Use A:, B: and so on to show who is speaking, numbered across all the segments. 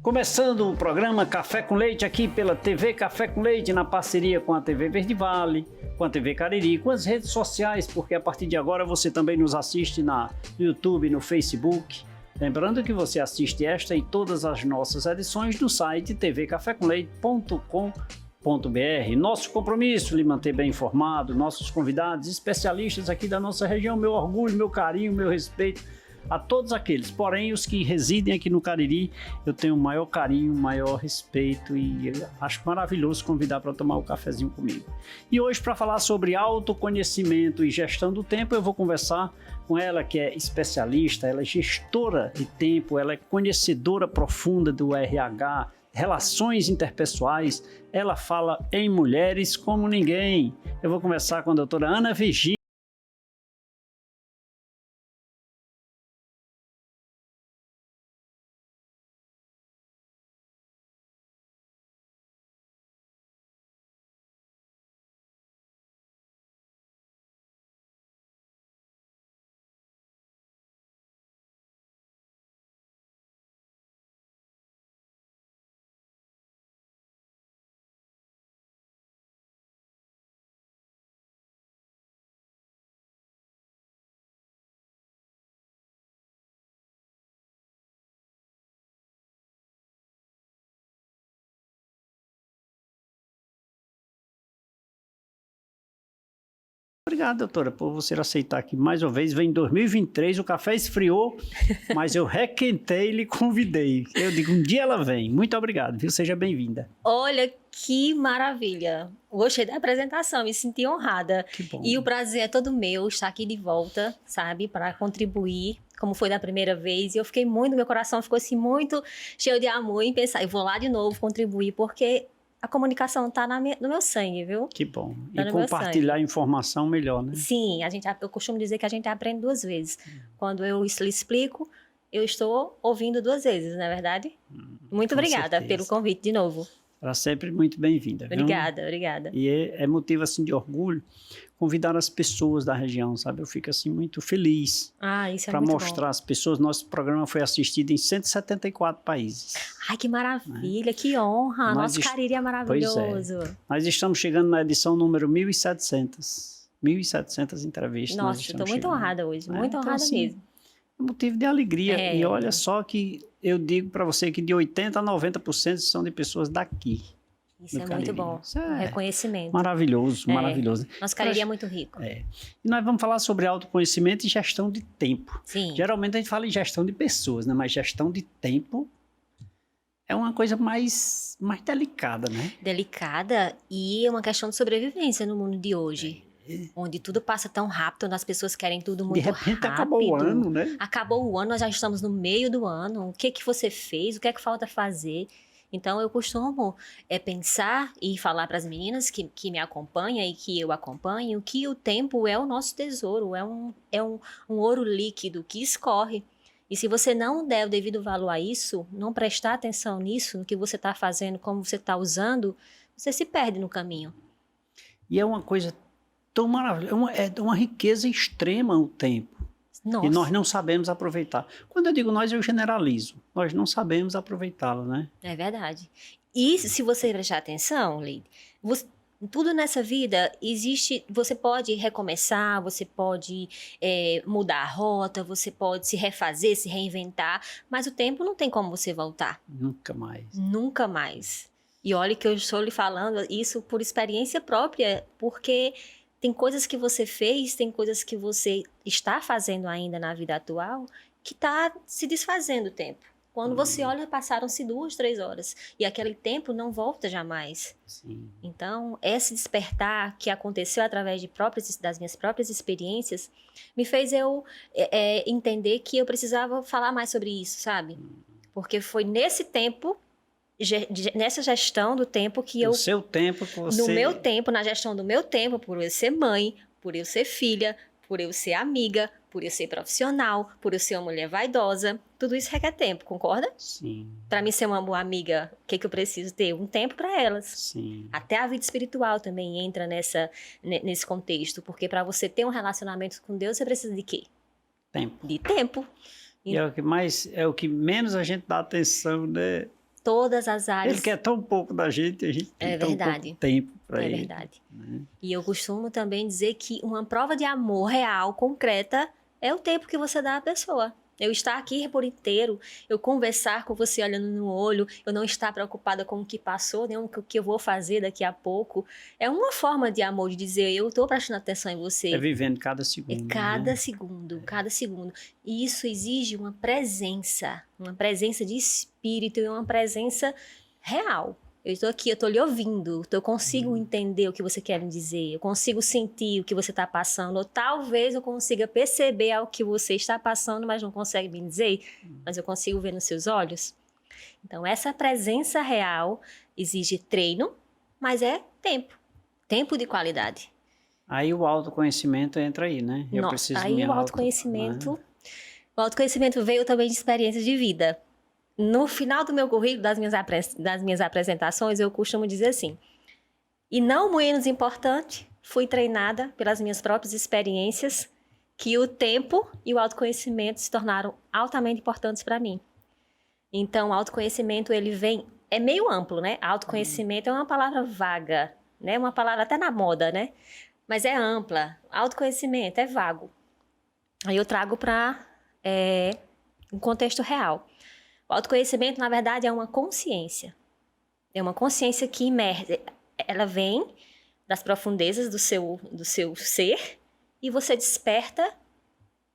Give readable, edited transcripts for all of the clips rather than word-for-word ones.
A: Começando o programa Café com Leite aqui pela TV Café com Leite, na parceria com a TV Verde Vale, com a TV Cariri, com as redes sociais, porque a partir de agora você também nos assiste no YouTube, no Facebook. Lembrando que você assiste esta e todas as nossas edições do site tvcafécomleite.com.br. Nosso compromisso, lhe manter bem informado, nossos convidados, especialistas aqui da nossa região, meu orgulho, meu carinho, meu respeito a todos aqueles. Porém, os que residem aqui no Cariri, eu tenho o maior carinho, o maior respeito e acho maravilhoso convidar para tomar um cafezinho comigo. E hoje, para falar sobre autoconhecimento e gestão do tempo, eu vou conversar com ela, que é especialista, ela é gestora de tempo, ela é conhecedora profunda do RH, relações interpessoais, ela fala em mulheres como ninguém. Eu vou conversar com a doutora Ana Virgínia. Obrigado, doutora, por você aceitar aqui mais uma vez. Vem em 2023, o café esfriou, mas eu requentei e lhe convidei. Eu digo, um dia ela vem. Muito obrigado, viu? Seja bem-vinda.
B: Olha, que maravilha. Gostei da apresentação, me senti honrada.
A: Que bom.
B: E o prazer é todo meu estar aqui de volta, sabe? Para contribuir, como foi da primeira vez. E eu fiquei muito, meu coração ficou assim muito cheio de amor em pensar, eu vou lá de novo contribuir, porque a comunicação está no meu sangue, viu?
A: Que bom.
B: Tá
A: E
B: no meu
A: compartilhar a informação melhor, né?
B: Sim, eu costumo dizer que a gente aprende duas vezes. Quando eu lhe explico, eu estou ouvindo duas vezes, não é verdade? Muito
A: com
B: obrigada
A: certeza.
B: pelo convite de novo.
A: Ela sempre muito bem-vinda. Viu?
B: Obrigada.
A: E é motivo assim de orgulho convidar as pessoas da região, sabe? Eu fico assim muito feliz
B: Isso é
A: para
B: muito
A: mostrar
B: bom.
A: às pessoas. Nosso programa foi assistido em 174 países.
B: Ai, que maravilha, que honra. Nosso Cariri é maravilhoso.
A: Pois é. Nós estamos chegando na edição número 1.700. 1.700 entrevistas.
B: Nossa, estou muito honrada hoje, muito honrada
A: assim,
B: mesmo.
A: É motivo de alegria. E olha só que eu digo para você que de 80% a 90% são de pessoas daqui.
B: Isso é muito bom.
A: Isso é
B: reconhecimento.
A: Maravilhoso, maravilhoso.
B: Nosso Cariri é muito rico.
A: E nós vamos falar sobre autoconhecimento e gestão de tempo.
B: Sim.
A: Geralmente a gente fala em gestão de pessoas, né? Mas gestão de tempo é uma coisa mais delicada, né?
B: Delicada e é uma questão de sobrevivência no mundo de hoje. Onde tudo passa tão rápido, onde as pessoas querem tudo muito rápido.
A: De repente acabou o ano, né?
B: Acabou o ano, nós já estamos no meio do ano. O que você fez? O que é que falta fazer? Então, eu costumo pensar e falar para as meninas que me acompanham e que eu acompanho que o tempo é o nosso tesouro, é um ouro líquido que escorre. E se você não der o devido valor a isso, não prestar atenção nisso, no que você está fazendo, como você está usando, você se perde no caminho.
A: E é uma coisa tão maravilhosa, é uma riqueza extrema o tempo.
B: Nossa.
A: E nós não sabemos aproveitar. Quando eu digo nós, eu generalizo. Nós não sabemos aproveitá-lo, né?
B: É verdade. E se você prestar atenção, Leide, tudo nessa vida existe, você pode recomeçar, você pode mudar a rota, você pode se refazer, se reinventar, mas o tempo não tem como você voltar.
A: Nunca mais.
B: Nunca mais. E olha que eu estou lhe falando isso por experiência própria, porque tem coisas que você fez, tem coisas que você está fazendo ainda na vida atual que está se desfazendo o tempo. Quando você olha, passaram-se 2, 3 horas. E aquele tempo não volta jamais.
A: Sim.
B: Então, esse despertar que aconteceu através das minhas próprias experiências me fez eu entender que eu precisava falar mais sobre isso, sabe? Porque foi nesse tempo, nessa gestão do tempo que eu...
A: No seu tempo que você...
B: No meu tempo, na gestão do meu tempo, por eu ser mãe, por eu ser filha, por eu ser amiga, por eu ser profissional, por eu ser uma mulher vaidosa, tudo isso requer tempo, concorda?
A: Sim.
B: Para mim ser uma boa amiga, o que eu preciso ter? Um tempo para elas.
A: Sim.
B: Até a vida espiritual também entra nesse contexto, porque para você ter um relacionamento com Deus, você precisa de quê?
A: Tempo.
B: De tempo.
A: E é o que menos a gente dá atenção, né?
B: todas as áreas.
A: Ele quer tão pouco da gente, a gente tem tão pouco tempo para ele.
B: É verdade. E eu costumo também dizer que uma prova de amor real, concreta, é o tempo que você dá à pessoa. Eu estar aqui por inteiro, eu conversar com você olhando no olho, eu não estar preocupada com o que passou, nem o que eu vou fazer daqui a pouco. É uma forma de amor, de dizer, eu estou prestando atenção em você.
A: É vivendo cada segundo.
B: É cada segundo, cada segundo. E isso exige uma presença de espírito e uma presença real. Eu estou aqui, eu estou lhe ouvindo, eu consigo entender o que você quer me dizer, eu consigo sentir o que você está passando, ou talvez eu consiga perceber o que você está passando, mas não consegue me dizer, mas eu consigo ver nos seus olhos. Então, essa presença real exige treino, mas é tempo de qualidade.
A: Aí o autoconhecimento entra aí, né? Eu preciso
B: aí o autoconhecimento veio também de experiências de vida. No final do meu currículo, das minhas apresentações, eu costumo dizer assim, e não menos importante, fui treinada pelas minhas próprias experiências, que o tempo e o autoconhecimento se tornaram altamente importantes para mim. Então, o autoconhecimento, ele vem, é meio amplo, né? Autoconhecimento é uma palavra vaga, né? Uma palavra até na moda, né? Mas é ampla. Autoconhecimento é vago. Aí eu trago para um contexto real. O autoconhecimento, na verdade, é uma consciência. É uma consciência que emerge. Ela vem das profundezas do seu ser e você desperta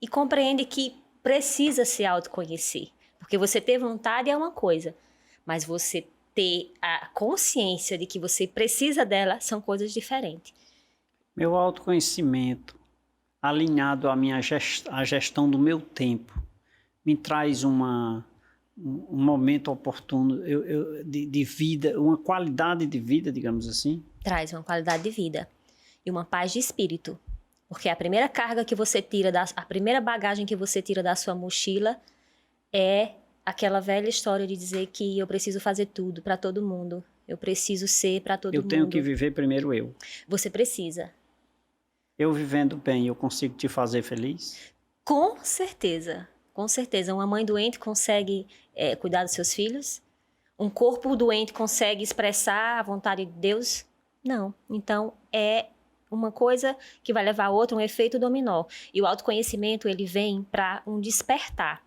B: e compreende que precisa se autoconhecer. Porque você ter vontade é uma coisa, mas você ter a consciência de que você precisa dela são coisas diferentes.
A: Meu autoconhecimento, alinhado à à gestão do meu tempo, me traz um momento oportuno de vida, uma qualidade de vida, digamos assim.
B: Traz uma qualidade de vida e uma paz de espírito. Porque a primeira carga que você tira, a primeira bagagem que você tira da sua mochila é aquela velha história de dizer que eu preciso fazer tudo para todo mundo. Eu preciso ser para todo mundo.
A: Eu tenho que viver primeiro eu.
B: Você precisa.
A: Eu vivendo bem, eu consigo te fazer feliz?
B: Com certeza. Com certeza, uma mãe doente consegue cuidar dos seus filhos? Um corpo doente consegue expressar a vontade de Deus? Não. Então, é uma coisa que vai levar a outra, um efeito dominó. E o autoconhecimento, ele vem para um despertar.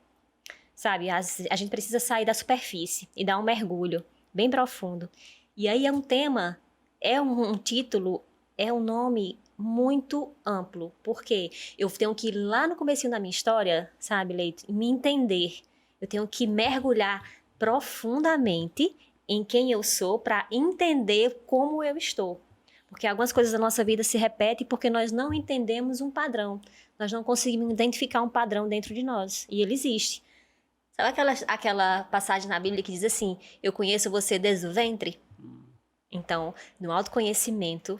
B: Sabe, a gente precisa sair da superfície e dar um mergulho bem profundo. E aí é um tema, é um título, é um nome muito amplo, porque eu tenho que ir lá no comecinho da minha história, sabe, Leito, me entender. Eu tenho que mergulhar profundamente em quem eu sou para entender como eu estou. Porque algumas coisas da nossa vida se repetem porque nós não entendemos um padrão. Nós não conseguimos identificar um padrão dentro de nós, e ele existe. Sabe aquela passagem na Bíblia que diz assim, eu conheço você desde o ventre? Então, no autoconhecimento,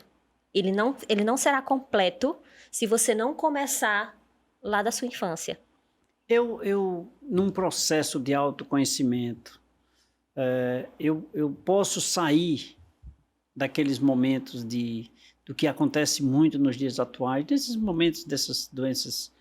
B: ele não será completo se você não começar lá da sua infância.
A: Eu num processo de autoconhecimento, eu posso sair daqueles momentos do que acontece muito nos dias atuais, desses momentos dessas doenças,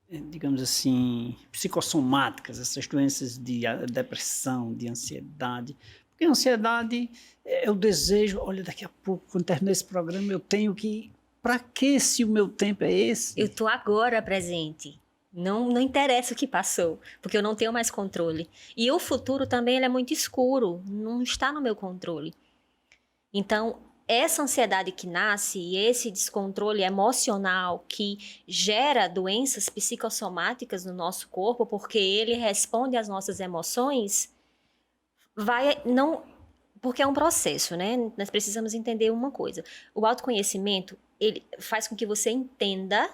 A: digamos assim, psicossomáticas, essas doenças de depressão, de ansiedade. Porque a ansiedade é o desejo, olha, daqui a pouco, quando terminar esse programa, eu tenho que... Para que se o meu tempo é esse?
B: Eu estou agora presente. Não interessa o que passou, porque eu não tenho mais controle. E o futuro também ele é muito escuro, não está no meu controle. Então, essa ansiedade que nasce e esse descontrole emocional que gera doenças psicossomáticas no nosso corpo, porque ele responde às nossas emoções, porque é um processo, né? Nós precisamos entender uma coisa. O autoconhecimento, ele faz com que você entenda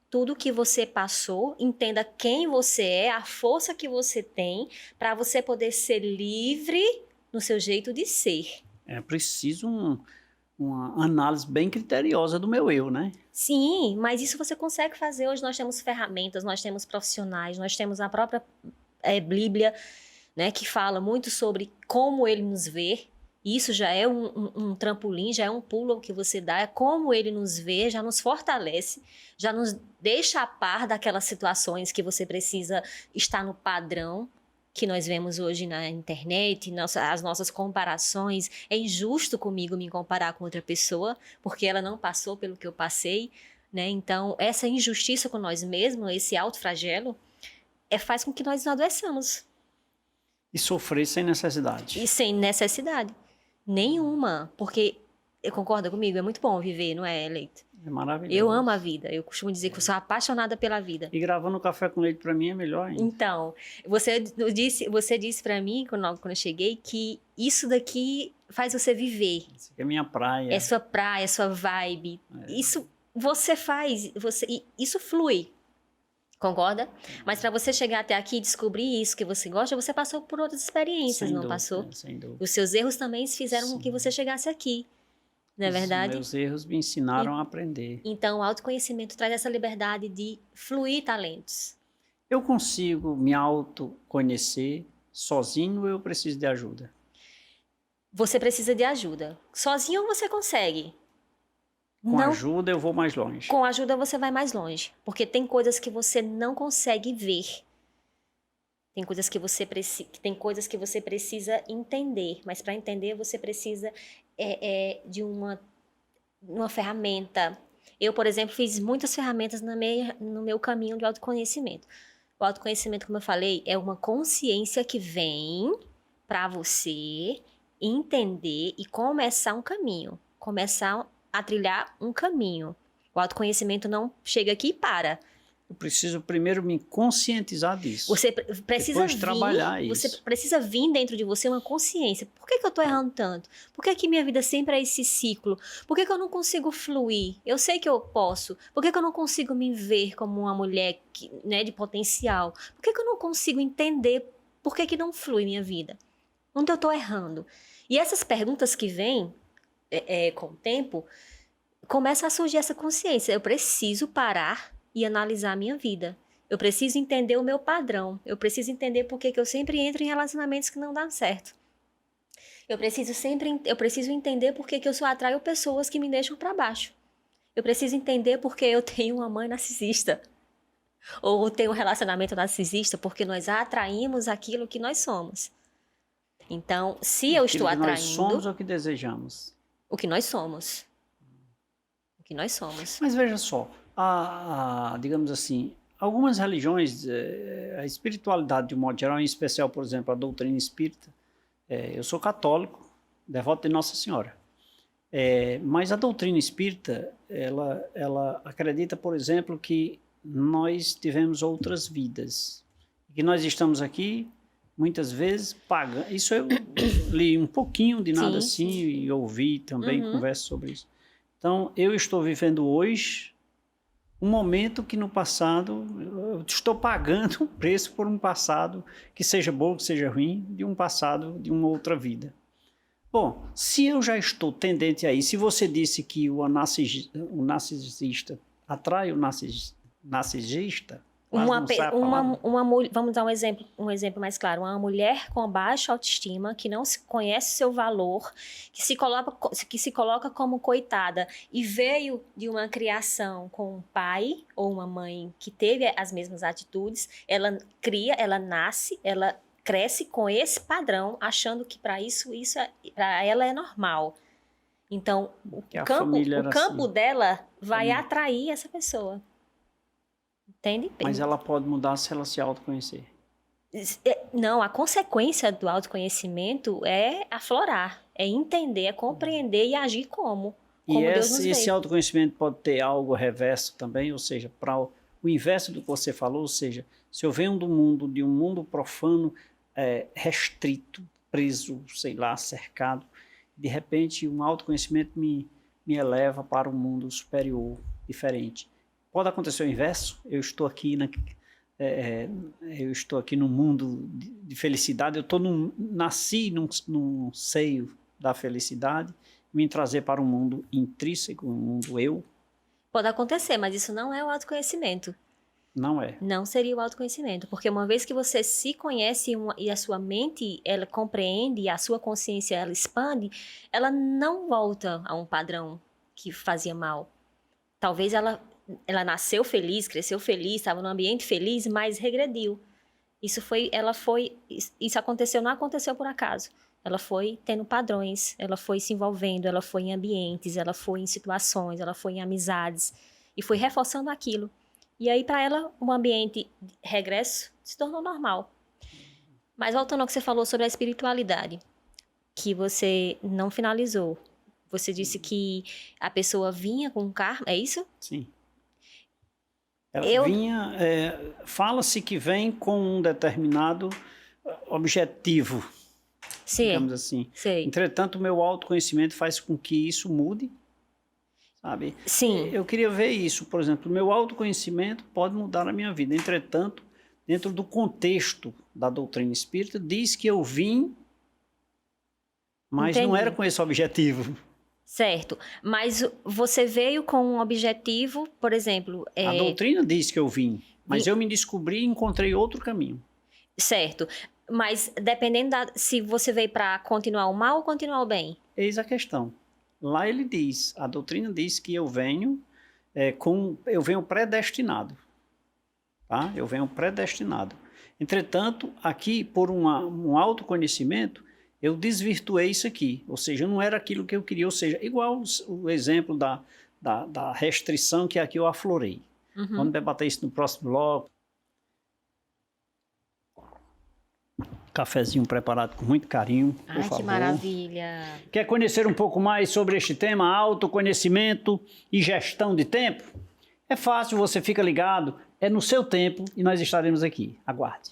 B: tudo que você passou, entenda quem você é, a força que você tem, para você poder ser livre no seu jeito de ser.
A: É preciso uma análise bem criteriosa do meu eu, né?
B: Sim, mas isso você consegue fazer. Hoje nós temos ferramentas, nós temos profissionais, nós temos a própria Bíblia, né, que fala muito sobre como ele nos vê. Isso já é um trampolim, já é um pulo que você dá, é como ele nos vê, já nos fortalece, já nos deixa a par daquelas situações que você precisa estar no padrão. que nós vemos hoje na internet, as nossas comparações. É injusto comigo me comparar com outra pessoa, porque ela não passou pelo que eu passei, né? Então, essa injustiça com nós mesmos, esse autoflagelo, faz com que nós adoeçamos.
A: E sofrer sem necessidade.
B: E sem necessidade nenhuma, porque, concorda comigo, é muito bom viver, não é, Leito?
A: É maravilhoso.
B: Eu amo a vida, eu costumo dizer que eu sou apaixonada pela vida.
A: E gravando café com leite para mim é melhor ainda.
B: Então, você disse para mim, quando eu cheguei, que isso daqui faz você viver.
A: Isso aqui é minha praia.
B: É sua praia, é sua vibe. Isso você faz, isso flui. Concorda? Mas para você chegar até aqui e descobrir isso que você gosta, você passou por outras experiências, não passou?
A: Sem dúvida.
B: Os seus erros também fizeram com que você chegasse aqui. Não é verdade?
A: Meus erros me ensinaram a aprender.
B: Então, o autoconhecimento traz essa liberdade de fluir talentos.
A: Eu consigo me autoconhecer sozinho ou eu preciso de ajuda?
B: Você precisa de ajuda. Sozinho você consegue.
A: Com ajuda eu vou mais longe.
B: Com ajuda você vai mais longe. Porque tem coisas que você não consegue ver. Tem coisas que você precisa entender. Mas para entender você precisa de uma ferramenta. Eu, por exemplo, fiz muitas ferramentas no meu caminho de autoconhecimento. O autoconhecimento, como eu falei, é uma consciência que vem para você entender e começar um caminho. Começar a trilhar um caminho. O autoconhecimento não chega aqui e para.
A: Eu preciso primeiro me conscientizar disso.
B: Você precisa
A: trabalhar isso.
B: Você precisa vir dentro de você uma consciência. Por que eu tô errando tanto? Por que minha vida sempre é esse ciclo? Por que eu não consigo fluir? Eu sei que eu posso. Por que eu não consigo me ver como uma mulher de potencial? Por que eu não consigo entender por que não flui minha vida? Onde eu tô errando? E essas perguntas que vêm com o tempo, começa a surgir essa consciência. Eu preciso parar e analisar a minha vida. Eu preciso entender o meu padrão. Eu preciso entender por que eu sempre entro em relacionamentos que não dão certo. Eu preciso entender por que eu só atraio pessoas que me deixam para baixo. Eu preciso entender por que eu tenho uma mãe narcisista. Ou tenho um relacionamento narcisista, porque nós atraímos aquilo que nós somos. Então, se eu estou atraindo...
A: Nós somos o que desejamos.
B: O que nós somos. O que nós somos.
A: Mas veja só, digamos assim, algumas religiões, a espiritualidade de um modo geral, em especial, por exemplo, a doutrina espírita, eu sou católico, devoto de Nossa Senhora, mas a doutrina espírita, ela acredita, por exemplo, que nós tivemos outras vidas, que nós estamos aqui, muitas vezes, pagando. Isso eu li um pouquinho de nada assim, e ouvi também, converso sobre isso. Então, eu estou vivendo hoje um momento que no passado eu estou pagando um preço por um passado que seja bom, que seja ruim, de um passado, de uma outra vida. Bom, se eu já estou tendente a isso, se você disse que o narcisista atrai o narcisista,
B: vamos dar um exemplo mais claro. Uma mulher com baixa autoestima, que não conhece seu valor, que se coloca como coitada e veio de uma criação com um pai ou uma mãe que teve as mesmas atitudes, ela nasce, ela cresce com esse padrão, achando que para ela é normal. Então, o campo dela vai atrair essa pessoa. Entende?
A: Mas ela pode mudar se ela se autoconhecer.
B: Não, a consequência do autoconhecimento é aflorar, é entender, é compreender e agir como Deus nos fez.
A: Esse autoconhecimento pode ter algo reverso também, ou seja, para o inverso do que você falou, ou seja, se eu venho de um mundo profano, restrito, preso, sei lá, cercado, de repente um autoconhecimento me eleva para um mundo superior, diferente. Pode acontecer o inverso, eu estou aqui num mundo de felicidade, nasci num seio da felicidade, me trazer para um mundo intrínseco, um mundo eu.
B: Pode acontecer, mas isso não é o autoconhecimento.
A: Não é.
B: Não seria o autoconhecimento, porque uma vez que você se conhece e a sua mente, ela compreende, e a sua consciência, ela expande, ela não volta a um padrão que fazia mal. Talvez ela nasceu feliz, cresceu feliz, estava num ambiente feliz, mas regrediu. Isso aconteceu, não aconteceu por acaso. Ela foi tendo padrões, ela foi se envolvendo, ela foi em ambientes, ela foi em situações, ela foi em amizades e foi reforçando aquilo. E aí, para ela, o ambiente de regresso se tornou normal. Mas voltando ao que você falou sobre a espiritualidade, que você não finalizou. Você disse que a pessoa vinha com karma, é isso?
A: Sim. Ela vinha, fala-se que vem com um determinado objetivo,
B: Sim,
A: digamos assim.
B: sei.
A: Entretanto, o meu autoconhecimento faz com que isso mude, sabe?
B: Sim.
A: Eu queria ver isso, por exemplo, o meu autoconhecimento pode mudar a minha vida. Entretanto, dentro do contexto da doutrina espírita, diz que eu vim, mas não era com esse objetivo.
B: Certo, mas você veio com um objetivo, por exemplo...
A: A doutrina diz que eu vim, mas eu me descobri e encontrei outro caminho.
B: Certo, mas dependendo se você veio para continuar o mal ou continuar o bem?
A: Eis a questão. Lá ele diz, a doutrina diz que eu venho predestinado. Tá? Eu venho predestinado. Entretanto, aqui, por um autoconhecimento, eu desvirtuei isso aqui, ou seja, não era aquilo que eu queria, ou seja, igual o exemplo da restrição que aqui eu aflorei. Vamos debater isso no próximo bloco. Cafezinho preparado com muito carinho, por favor.
B: Que maravilha!
A: Quer conhecer um pouco mais sobre este tema, autoconhecimento e gestão de tempo? É fácil, você fica ligado, é no seu tempo e nós estaremos aqui. Aguarde.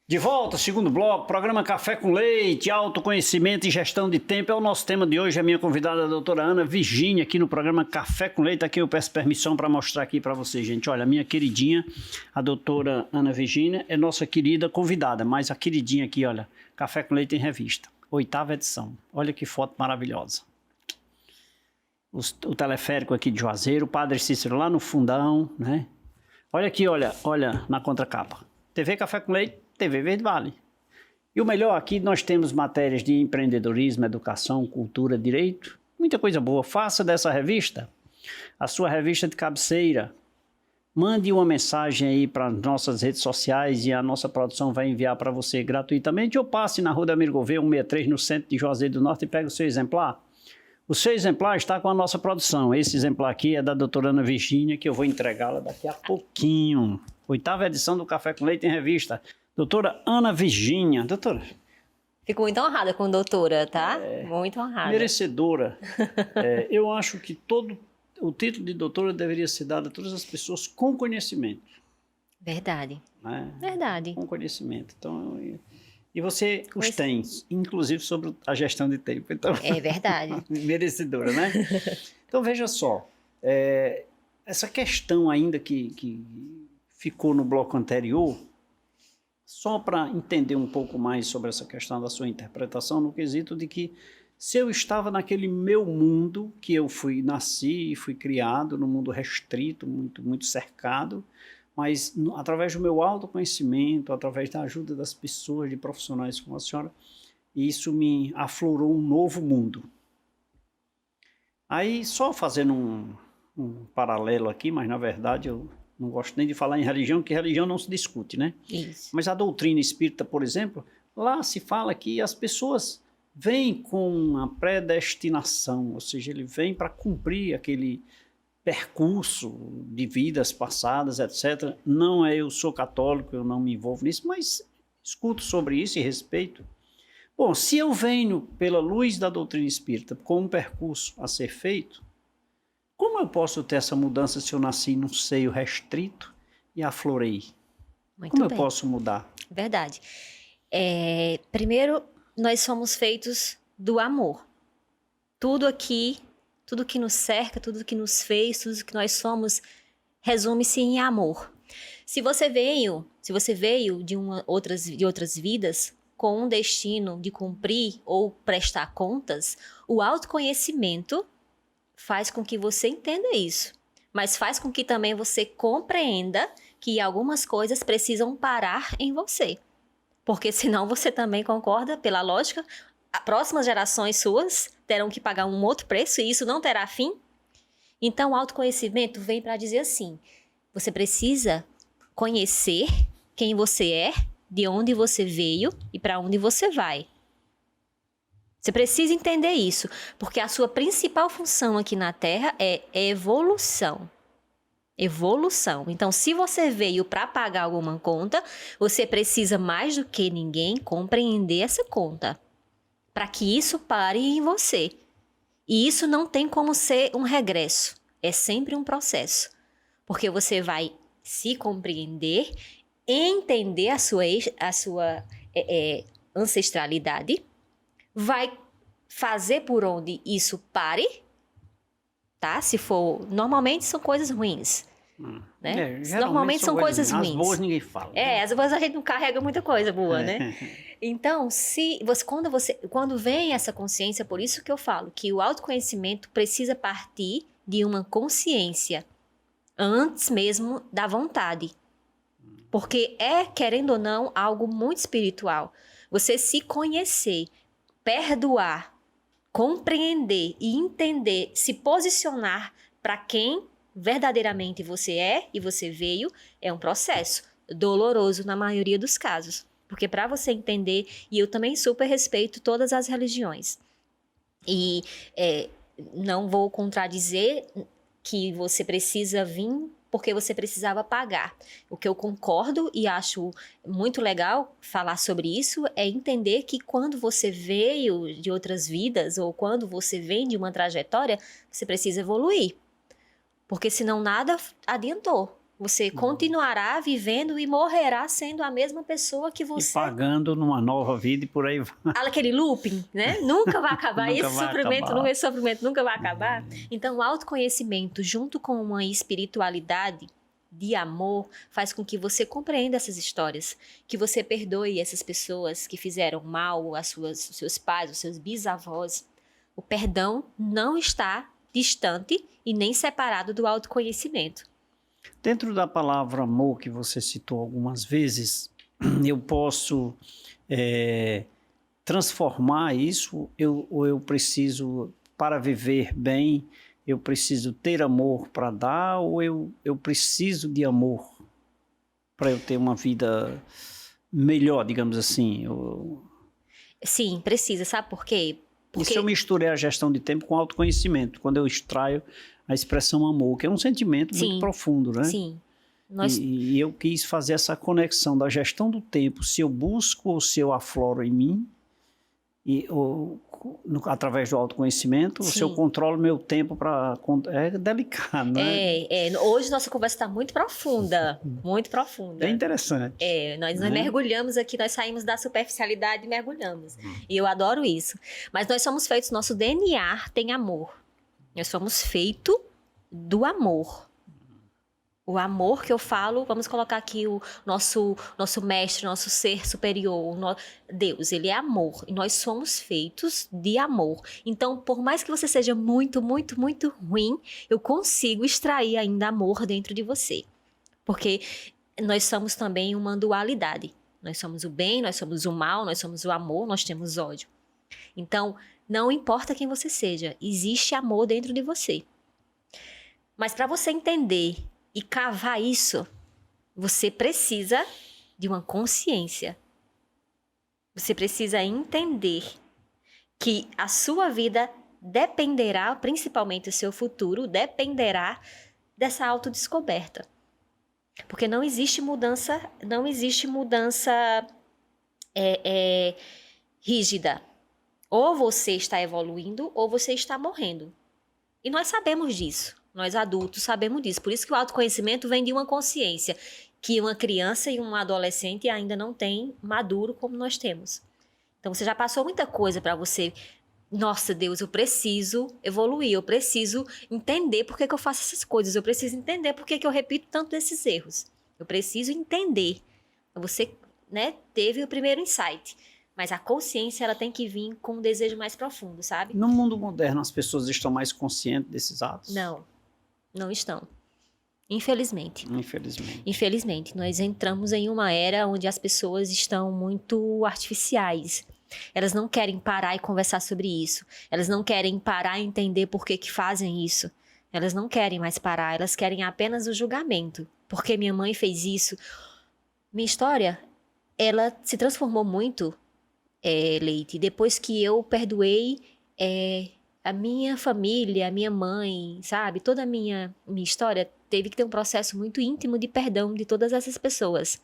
A: De volta, segundo bloco, programa Café com Leite, autoconhecimento e gestão de tempo é o nosso tema de hoje. A minha convidada é a doutora Ana Virgínia, aqui no programa Café com Leite. Aqui eu peço permissão para mostrar aqui para vocês, gente. Olha, a minha queridinha, a doutora Ana Virgínia, é nossa querida convidada, mas a queridinha aqui, olha, Café com Leite em Revista, 8ª edição. Olha que foto maravilhosa. O teleférico aqui de Juazeiro, o Padre Cícero lá no fundão, né? Olha aqui, olha na contracapa. TV Café com Leite, TV Verde Vale. E o melhor aqui, nós temos matérias de empreendedorismo, educação, cultura, direito, muita coisa boa. Faça dessa revista a sua revista de cabeceira. Mande uma mensagem aí para nossas redes sociais e a nossa produção vai enviar para você gratuitamente, ou passe na Rua da Amir Gouveia, 163, no centro de Juazeiro do Norte, e pegue o seu exemplar. O seu exemplar está com a nossa produção. Esse exemplar aqui é da doutora Ana Virgínia, que eu vou entregá-la daqui a pouquinho. 8ª edição do Café com Leite em Revista. Doutora Ana Virgínia. Doutora.
B: Fico muito honrada com doutora, tá? Muito honrada.
A: Merecedora. Eu acho que o título de doutora deveria ser dado a todas as pessoas com conhecimento.
B: Verdade.
A: Né?
B: Verdade.
A: Com conhecimento. Então, e você os tem, inclusive sobre a gestão de tempo. Então,
B: é verdade.
A: Merecedora, né? Então, veja só. Essa questão ainda que ficou no bloco anterior, só para entender um pouco mais sobre essa questão da sua interpretação, no quesito de que se eu estava naquele meu mundo, que eu nasci e fui criado, num mundo restrito, muito, muito cercado, mas através do meu autoconhecimento, através da ajuda das pessoas, de profissionais como a senhora, isso me aflorou um novo mundo. Aí, só fazendo um paralelo aqui, mas na verdade eu não gosto nem de falar em religião, porque religião não se discute, né?
B: Isso.
A: Mas a doutrina espírita, por exemplo, lá se fala que as pessoas vêm com uma predestinação, ou seja, ele vem para cumprir aquele percurso de vidas passadas, etc. Não eu sou católico, eu não me envolvo nisso, mas escuto sobre isso e respeito. Bom, se eu venho pela luz da doutrina espírita com um percurso a ser feito, como eu posso ter essa mudança se eu nasci num seio restrito e aflorei? Como eu posso mudar?
B: Verdade. Primeiro, nós somos feitos do amor. Tudo aqui, tudo que nos cerca, tudo que nos fez, tudo que nós somos, resume-se em amor. Se você veio de outras vidas com um destino de cumprir ou prestar contas, o autoconhecimento faz com que você entenda isso, mas faz com que também você compreenda que algumas coisas precisam parar em você. Porque senão você também concorda, pela lógica, as próximas gerações suas terão que pagar um outro preço e isso não terá fim. Então o autoconhecimento vem para dizer assim, você precisa conhecer quem você é, de onde você veio e para onde você vai. Você precisa entender isso, porque a sua principal função aqui na Terra é evolução. Evolução. Então, se você veio para pagar alguma conta, você precisa mais do que ninguém compreender essa conta, para que isso pare em você. E isso não tem como ser um regresso, é sempre um processo, porque você vai se compreender, entender a sua ancestralidade, vai fazer por onde isso pare, tá? Se for, normalmente são coisas ruins, né? Normalmente são coisas ruins.
A: As boas ninguém fala.
B: As boas a gente não carrega muita coisa boa, né? Então, quando vem essa consciência, por isso que eu falo que o autoconhecimento precisa partir de uma consciência antes mesmo da vontade. Porque querendo ou não, algo muito espiritual. Você se conhecer, perdoar, compreender e entender, se posicionar para quem verdadeiramente você é e você veio, é um processo doloroso na maioria dos casos. Porque para você entender, e eu também super respeito todas as religiões, e não vou contradizer que você precisa vir porque você precisava pagar. O que eu concordo e acho muito legal falar sobre isso é entender que quando você veio de outras vidas ou quando você vem de uma trajetória, você precisa evoluir. Porque senão nada adiantou. Você continuará vivendo e morrerá sendo a mesma pessoa que você...
A: E pagando numa nova vida e por aí vai.
B: Aquele looping, né? Nunca vai acabar. Esse sofrimento nunca vai acabar. Então, o autoconhecimento, junto com uma espiritualidade de amor, faz com que você compreenda essas histórias, que você perdoe essas pessoas que fizeram mal aos seus pais, aos seus bisavós. O perdão não está distante e nem separado do autoconhecimento.
A: Dentro da palavra amor que você citou algumas vezes, eu posso transformar isso, ou eu preciso, para viver bem, eu preciso ter amor para dar, ou eu preciso de amor para eu ter uma vida melhor, digamos assim?
B: Sim, precisa, sabe por quê?
A: Porque... Isso eu misturei a gestão de tempo com autoconhecimento, quando eu extraio a expressão amor, que é um sentimento muito profundo, né?
B: Sim.
A: E eu quis fazer essa conexão da gestão do tempo, se eu busco ou se eu afloro em mim, através do autoconhecimento, ou se eu controlo meu tempo para... É delicado, né?
B: Hoje nossa conversa está muito profunda, muito profunda.
A: É interessante.
B: Nós mergulhamos aqui, nós saímos da superficialidade e mergulhamos. E eu adoro isso. Mas nós somos feitos, nosso DNA tem amor. Nós somos feitos do amor. O amor que eu falo, vamos colocar aqui o nosso mestre, nosso ser superior, Deus, ele é amor. E nós somos feitos de amor. Então, por mais que você seja muito, muito, muito ruim, eu consigo extrair ainda amor dentro de você. Porque nós somos também uma dualidade. Nós somos o bem, nós somos o mal, nós somos o amor, nós temos ódio. Então, não importa quem você seja, existe amor dentro de você. Mas para você entender e cavar isso, você precisa de uma consciência. Você precisa entender que a sua vida dependerá, principalmente o seu futuro, dependerá dessa autodescoberta. Porque não existe mudança rígida. Ou você está evoluindo ou você está morrendo. E nós sabemos disso. Nós adultos sabemos disso. Por isso que o autoconhecimento vem de uma consciência que uma criança e um adolescente ainda não têm maduro como nós temos. Então, você já passou muita coisa para você nossa, Deus, eu preciso evoluir, eu preciso entender por que que eu faço essas coisas, eu preciso entender por que que eu repito tanto desses erros. Eu preciso entender. Você, né, teve o primeiro insight, mas a consciência ela tem que vir com um desejo mais profundo, sabe?
A: No mundo moderno, as pessoas estão mais conscientes desses atos?
B: Não, não estão. Infelizmente.
A: Infelizmente.
B: Infelizmente, nós entramos em uma era onde as pessoas estão muito artificiais. Elas não querem parar e conversar sobre isso. Elas não querem parar e entender por que que fazem isso. Elas não querem mais parar, elas querem apenas o julgamento. Porque minha mãe fez isso. Minha história, ela se transformou muito, Leite, depois que eu perdoei a minha família, a minha mãe, sabe? Toda a minha história teve que ter um processo muito íntimo de perdão de todas essas pessoas.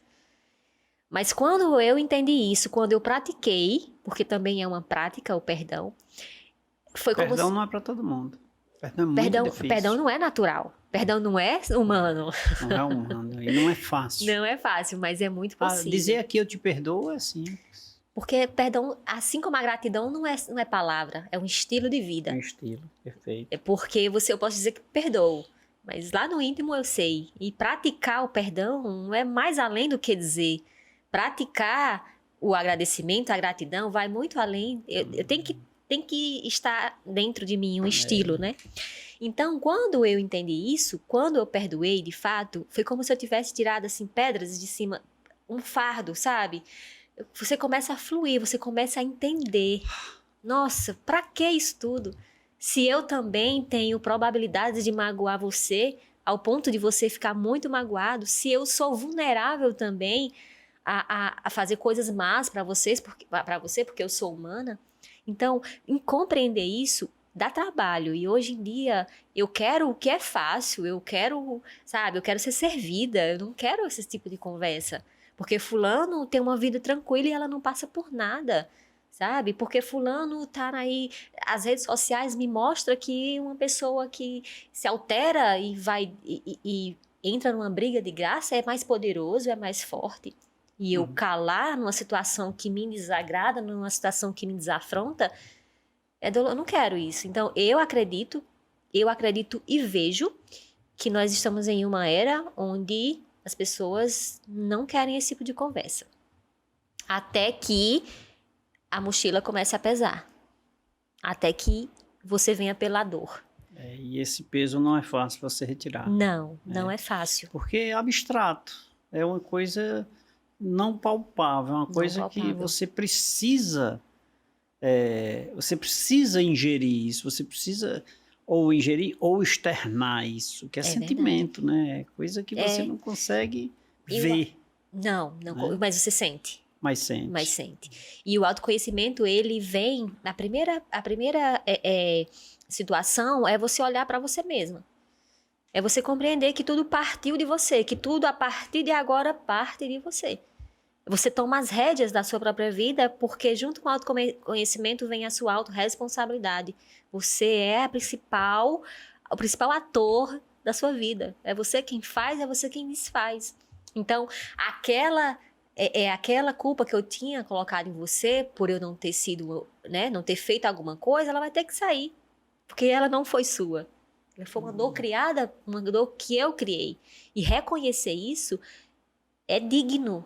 B: Mas quando eu entendi isso, quando eu pratiquei, porque também é uma prática o perdão, foi como
A: Perdão não é para todo mundo. Perdão é muito difícil.
B: Perdão não é natural. Perdão não é humano.
A: Não é humano. E não é fácil.
B: Não é fácil, mas é muito possível.
A: Dizer aqui eu te perdoo é simples.
B: Porque perdão, assim como a gratidão, não é palavra, é um estilo de vida.
A: É um estilo, perfeito.
B: É porque eu posso dizer que perdoo, mas lá no íntimo eu sei. E praticar o perdão não é mais além do que dizer. Praticar o agradecimento, a gratidão, vai muito além. Eu tenho que estar dentro de mim um estilo, né? Então, quando eu entendi isso, quando eu perdoei, de fato, foi como se eu tivesse tirado, assim, pedras de cima, um fardo, sabe? Você começa a fluir, você começa a entender. Nossa, pra que isso tudo? Se eu também tenho probabilidades de magoar você, ao ponto de você ficar muito magoado, se eu sou vulnerável também a fazer coisas más para você, porque eu sou humana. Então, em compreender isso, dá trabalho. E hoje em dia, eu quero o que é fácil, eu quero ser servida, eu não quero esse tipo de conversa. Porque fulano tem uma vida tranquila e ela não passa por nada, sabe? Porque fulano tá aí, as redes sociais me mostram que uma pessoa que se altera e e entra numa briga de graça é mais poderoso, é mais forte. E eu calar numa situação que me desagrada, numa situação que me desafronta, eu não quero isso. Então, eu acredito e vejo que nós estamos em uma era onde as pessoas não querem esse tipo de conversa. Até que a mochila comece a pesar. Até que você venha pela dor.
A: E esse peso não é fácil você retirar.
B: Não é fácil.
A: Porque é abstrato. É uma coisa não palpável. É uma coisa que você precisa... você precisa ingerir isso. Você precisa ou ingerir ou externar isso. Que é sentimento,
B: verdade.
A: né? Coisa que você não consegue ver.
B: Não,
A: né?
B: Mas você sente.
A: Mas sente.
B: E o autoconhecimento, ele vem... A primeira situação é você olhar para você mesma. É você compreender que tudo partiu de você, que tudo a partir de agora parte de você. Você toma as rédeas da sua própria vida, porque junto com o autoconhecimento vem a sua autorresponsabilidade. Você é o principal ator da sua vida. É você quem faz, é você quem desfaz. Então, aquela culpa que eu tinha colocado em você, por eu não ter sido, né, não ter feito alguma coisa, ela vai ter que sair. Porque ela não foi sua. Ela foi uma dor criada, uma dor que eu criei. E reconhecer isso é digno.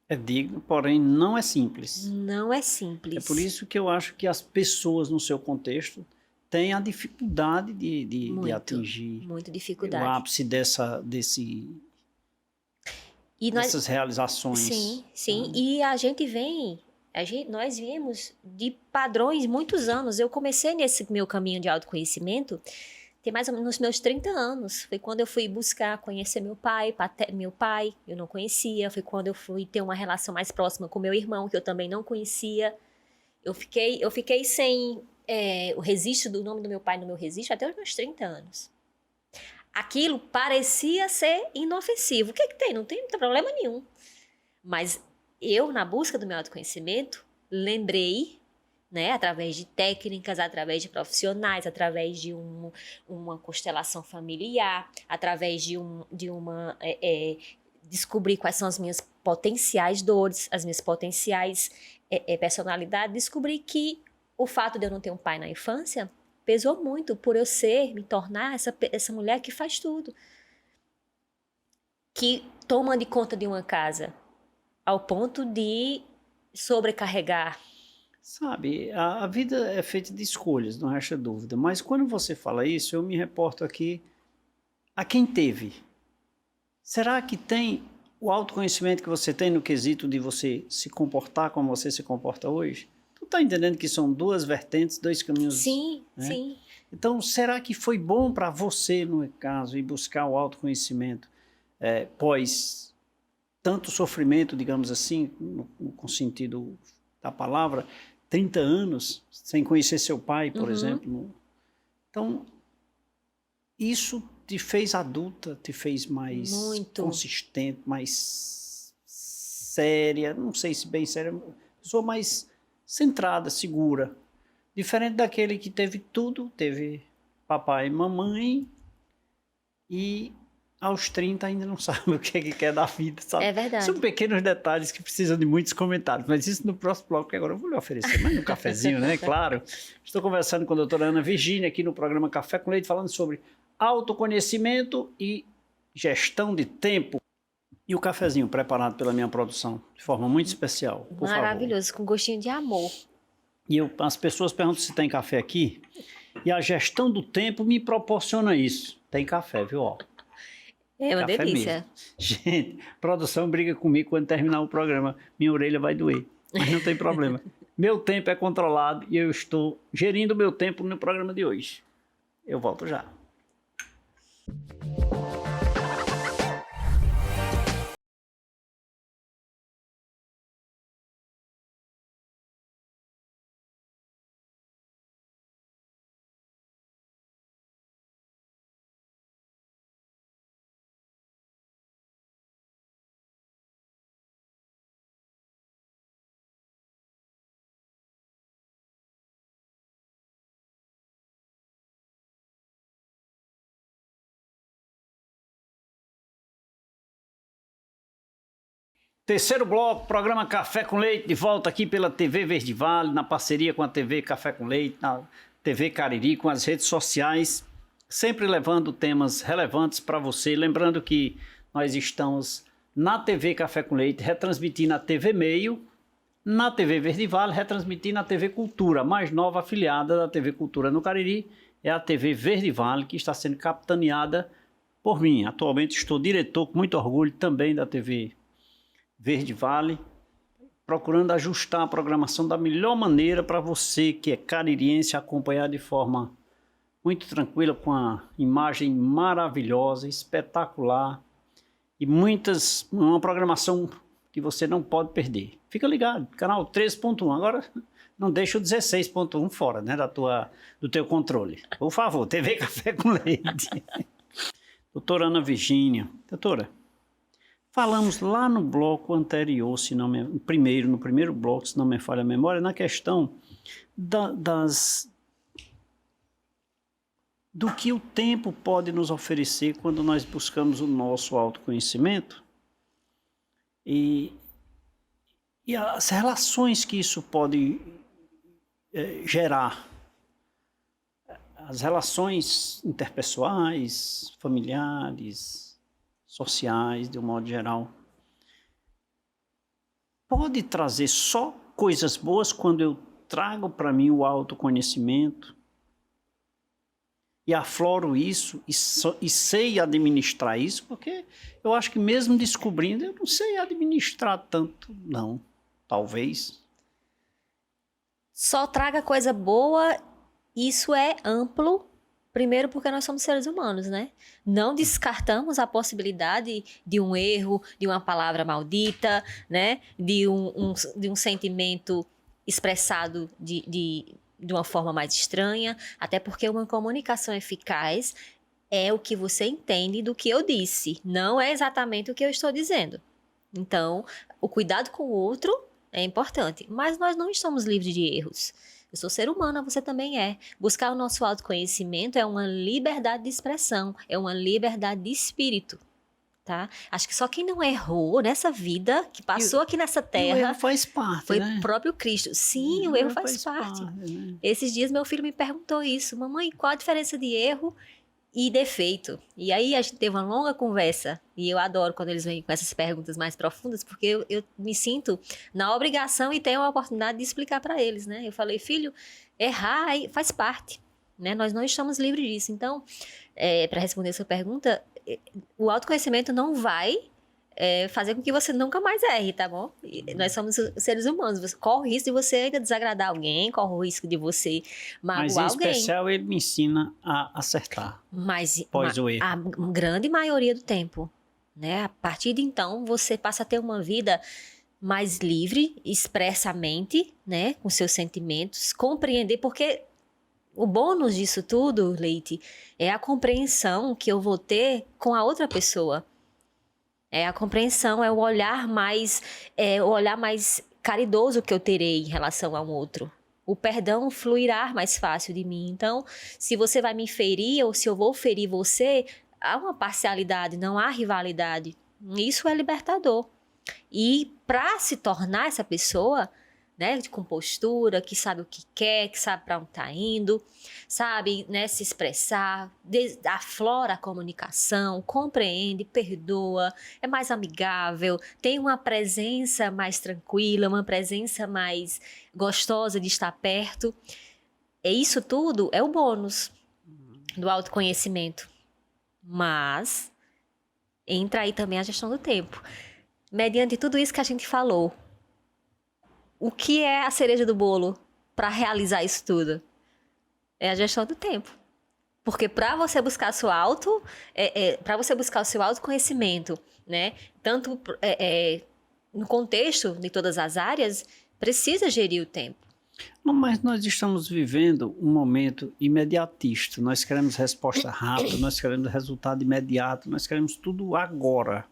A: É digno, porém não é simples.
B: Não é simples.
A: É por isso que eu acho que as pessoas no seu contexto têm a dificuldade de atingir
B: muita dificuldade.
A: o ápice dessas realizações.
B: Sim. E nós viemos de padrões muitos anos. Eu comecei nesse meu caminho de autoconhecimento tem mais ou menos nos meus 30 anos. Foi quando eu fui buscar conhecer meu pai, eu não conhecia. Foi quando eu fui ter uma relação mais próxima com meu irmão, que eu também não conhecia. Eu fiquei sem o registro do nome do meu pai no meu registro até os meus 30 anos. Aquilo parecia ser inofensivo. O que tem? Não tem problema nenhum. Mas eu, na busca do meu autoconhecimento, lembrei, né, através de técnicas, através de profissionais, através de uma constelação familiar, através de descobrir quais são as minhas potenciais dores, as minhas potenciais personalidades, descobri que o fato de eu não ter um pai na infância pesou muito por eu me tornar essa mulher que faz tudo. Que toma de conta de uma casa ao ponto de sobrecarregar.
A: Sabe, a vida é feita de escolhas, não resta dúvida. Mas quando você fala isso, eu me reporto aqui a quem teve. Será que tem o autoconhecimento que você tem no quesito de você se comportar como você se comporta hoje? Tu tá entendendo que são duas vertentes, dois caminhos?
B: Sim,
A: né?
B: sim.
A: Então, será que foi bom para você, no caso, ir buscar o autoconhecimento pós tanto sofrimento, digamos assim, com o sentido da palavra, 30 anos sem conhecer seu pai, por exemplo? Então, isso te fez adulta, te fez mais consistente, mais séria, não sei se bem séria, pessoa mais centrada, segura. Diferente daquele que teve tudo, teve papai e mamãe e aos 30 ainda não sabe o que quer da vida, sabe?
B: É verdade.
A: São pequenos detalhes que precisam de muitos comentários, mas isso no próximo bloco, que agora eu vou lhe oferecer mais um cafezinho, né? Claro. Estou conversando com a doutora Ana Virgínia aqui no programa Café com Leite, falando sobre autoconhecimento e gestão de tempo. E o cafezinho preparado pela minha produção, de forma muito especial, por
B: Maravilhoso,
A: favor.
B: com gostinho de amor.
A: E as pessoas perguntam se tem café aqui, e a gestão do tempo me proporciona isso. Tem café, viu? Ó.
B: É uma
A: Café
B: delícia.
A: mesmo. Gente, produção briga comigo quando terminar o programa. Minha orelha vai doer, mas não tem problema. Meu tempo é controlado e eu estou gerindo o meu tempo no programa de hoje. Eu volto já. Terceiro bloco, programa Café com Leite, de volta aqui pela TV Verde Vale, na parceria com a TV Café com Leite, na TV Cariri, com as redes sociais, sempre levando temas relevantes para você. Lembrando que nós estamos na TV Café com Leite, retransmitindo na TV Meio, na TV Verde Vale, retransmitindo na TV Cultura, a mais nova afiliada da TV Cultura no Cariri, é a TV Verde Vale, que está sendo capitaneada por mim. Atualmente estou diretor, com muito orgulho, também da TV Verde Vale, procurando ajustar a programação da melhor maneira para você que é caririense acompanhar de forma muito tranquila, com a imagem maravilhosa, espetacular e uma programação que você não pode perder. Fica ligado, canal 13.1, agora não deixa o 16.1 fora, né, do teu controle. Por favor, TV Café com Leite. Doutora Ana Virgínia. Doutora, falamos lá no bloco anterior, no primeiro bloco, se não me falha a memória, na questão do que o tempo pode nos oferecer quando nós buscamos o nosso autoconhecimento e as relações que isso pode gerar. As relações interpessoais, familiares, sociais, de um modo geral. Pode trazer só coisas boas quando eu trago para mim o autoconhecimento e afloro isso e sei administrar isso, porque eu acho que mesmo descobrindo, eu não sei administrar tanto, não. Talvez.
B: Só traga coisa boa, isso é amplo. Primeiro porque nós somos seres humanos, né? Não descartamos a possibilidade de um erro, de uma palavra maldita, né? De um sentimento expressado de uma forma mais estranha, até porque uma comunicação eficaz é o que você entende do que eu disse, não é exatamente o que eu estou dizendo. Então, o cuidado com o outro é importante, mas nós não estamos livres de erros. Eu sou ser humana, você também é. Buscar o nosso autoconhecimento é uma liberdade de expressão, é uma liberdade de espírito. tá? Acho que só quem não errou nessa vida, que passou aqui nessa
A: O
B: terra,
A: erro faz parte,
B: foi
A: né?
B: o próprio Cristo. Sim, o erro faz parte.
A: Né?
B: Esses dias meu filho me perguntou isso. Mamãe, qual a diferença de erro e defeito? E aí a gente teve uma longa conversa. E eu adoro quando eles vêm com essas perguntas mais profundas, porque eu me sinto na obrigação e tenho a oportunidade de explicar para eles, né? Eu falei, filho, errar faz parte, né? Nós não estamos livres disso. Então, para responder a sua pergunta, o autoconhecimento não vai fazer com que você nunca mais erre, tá bom? Nós somos seres humanos. Você corre o risco de você ainda desagradar alguém, corre o risco de você magoar
A: Mas em
B: alguém.
A: especial ele me ensina a acertar.
B: Mas
A: Após o erro.
B: a grande maioria do tempo, né? A partir de então, você passa a ter uma vida mais livre, expressamente, né? Com seus sentimentos, compreender, porque o bônus disso tudo, Leite, é a compreensão que eu vou ter com a outra pessoa. É a compreensão, é o olhar mais caridoso que eu terei em relação ao outro. O perdão fluirá mais fácil de mim. Então, se você vai me ferir ou se eu vou ferir você, há uma parcialidade, não há rivalidade. Isso é libertador. E para se tornar essa pessoa, né, com postura, que sabe o que quer, que sabe para onde está indo, sabe, né, se expressar, aflora a comunicação, compreende, perdoa, é mais amigável, tem uma presença mais tranquila, uma presença mais gostosa de estar perto. E isso tudo é o bônus do autoconhecimento. Mas entra aí também a gestão do tempo. Mediante tudo isso que a gente falou, o que é a cereja do bolo para realizar isso tudo? É a gestão do tempo. Porque para você buscar para você buscar o seu autoconhecimento, né? Tanto no contexto de todas as áreas, precisa gerir o tempo.
A: Não, mas nós estamos vivendo um momento imediatista. Nós queremos resposta rápida, nós queremos resultado imediato, nós queremos tudo agora.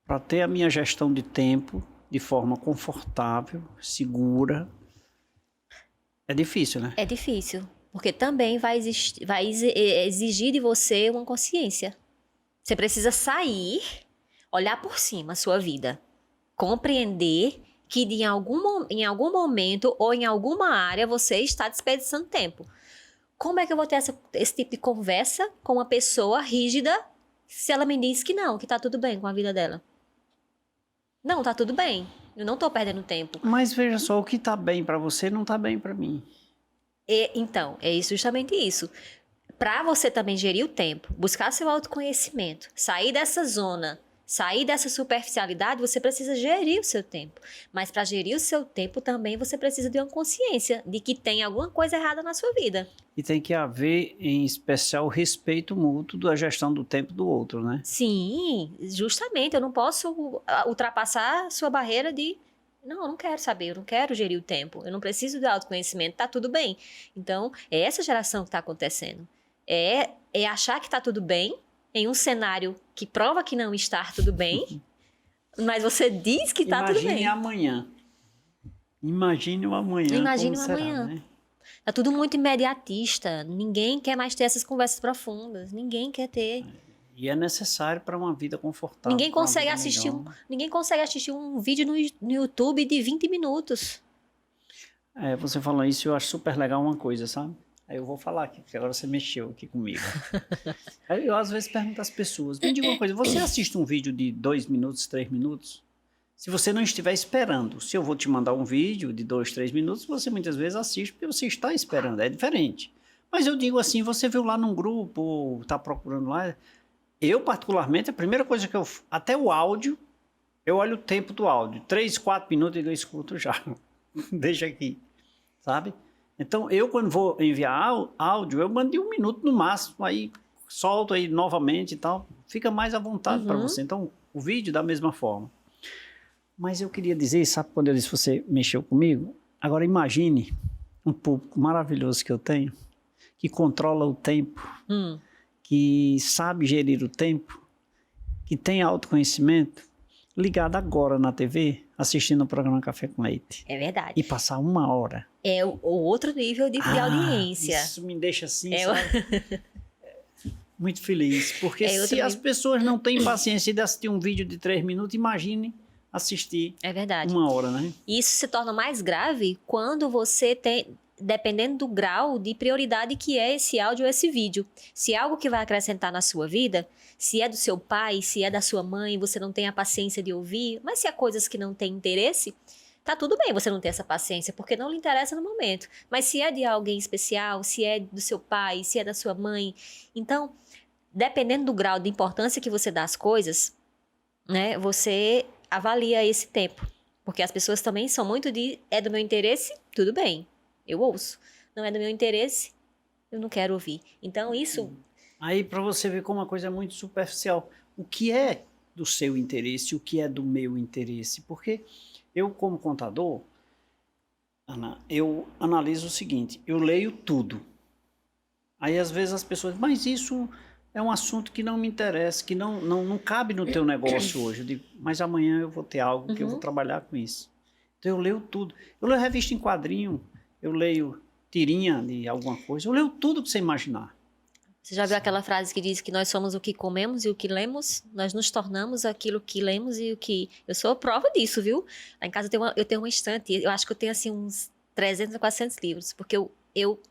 A: Para ter a minha gestão de tempo de forma confortável, segura, é difícil, né?
B: É difícil, porque também vai exigir de você uma consciência. Você precisa sair, olhar por cima a sua vida, compreender que em algum momento ou em alguma área você está desperdiçando tempo. Como é que eu vou ter esse tipo de conversa com uma pessoa rígida se ela me diz que não, que tá tudo bem com a vida dela? Não, tá tudo bem. Eu não tô perdendo tempo.
A: Mas veja só, o que tá bem para você não tá bem para mim.
B: Então, é justamente isso. Para você também gerir o tempo, buscar seu autoconhecimento, sair dessa zona, sair dessa superficialidade, você precisa gerir o seu tempo. Mas para gerir o seu tempo também você precisa de uma consciência de que tem alguma coisa errada na sua vida.
A: E tem que haver, em especial, o respeito mútuo da gestão do tempo do outro, né?
B: Sim, justamente. Eu não posso ultrapassar a sua barreira de... Não, eu não quero saber, eu não quero gerir o tempo. Eu não preciso de autoconhecimento, tá tudo bem. Então, é essa geração que está acontecendo. É achar que tá tudo bem em um cenário que prova que não está tudo bem, mas você diz que tá tudo bem.
A: Imagine o amanhã.
B: Imagine o
A: será,
B: amanhã.
A: Né?
B: Tá tudo muito imediatista. Ninguém quer mais ter essas conversas profundas. Ninguém quer ter.
A: E é necessário para uma vida confortável.
B: Ninguém consegue assistir um vídeo no YouTube de 20 minutos.
A: Você falou isso, eu acho super legal uma coisa, sabe? Aí eu vou falar aqui, porque agora você mexeu aqui comigo. Aí eu às vezes pergunto às pessoas, me diga uma coisa, você assiste um vídeo de 2 minutos, 3 minutos? Se você não estiver esperando, se eu vou te mandar um vídeo de 2, 3 minutos, você muitas vezes assiste porque você está esperando, é diferente. Mas eu digo assim, você viu lá num grupo, ou está procurando lá... Eu, particularmente, a primeira coisa que eu... Até o áudio, eu olho o tempo do áudio. 3, 4 minutos eu escuto já. Deixa aqui, sabe? Então, eu quando vou enviar áudio, eu mando de 1 minuto no máximo. Aí, solto aí novamente e tal. Fica mais à vontade para você. Então, o vídeo da mesma forma. Mas eu queria dizer, sabe quando eu disse que você mexeu comigo? Agora, imagine um público maravilhoso que eu tenho, que controla o tempo, que sabe gerir o tempo, que tem autoconhecimento, ligado agora na TV, assistindo o programa Café com Leite.
B: É verdade.
A: E passar 1 hora.
B: É o outro nível de audiência.
A: Isso me deixa assim, sabe? Muito feliz. Porque
B: Eu
A: se as
B: também.
A: pessoas não têm paciência de assistir um vídeo de 3 minutos, imagine assistir
B: É verdade.
A: 1 hora, né?
B: E isso se torna mais grave quando você tem, dependendo do grau de prioridade que é esse áudio ou esse vídeo. Se é algo que vai acrescentar na sua vida, se é do seu pai, se é da sua mãe, você não tem a paciência de ouvir, mas se é coisas que não têm interesse, tá tudo bem você não ter essa paciência, porque não lhe interessa no momento. Mas se é de alguém especial, se é do seu pai, se é da sua mãe, então, dependendo do grau de importância que você dá às coisas, né, você avalia esse tempo. Porque as pessoas também são muito de, é do meu interesse, tudo bem, eu ouço. Não é do meu interesse, eu não quero ouvir. Então, isso,
A: Aí, para você ver como a coisa é muito superficial. O que é do seu interesse, o que é do meu interesse? Porque eu, como contador, Ana, eu analiso o seguinte, eu leio tudo. Aí, às vezes, as pessoas, mas isso é um assunto que não me interessa, que não cabe no teu negócio hoje. Eu digo, mas amanhã eu vou ter algo que eu vou trabalhar com isso. Então, eu leio tudo. Eu leio revista em quadrinho, eu leio tirinha de alguma coisa, eu leio tudo que você imaginar.
B: você já viu aquela frase que diz que nós somos o que comemos e o que lemos? Nós nos tornamos aquilo que lemos e o que... Eu sou prova disso, viu? Lá em casa eu tenho uma estante, eu acho que eu tenho assim uns 300 a 400 livros, porque eu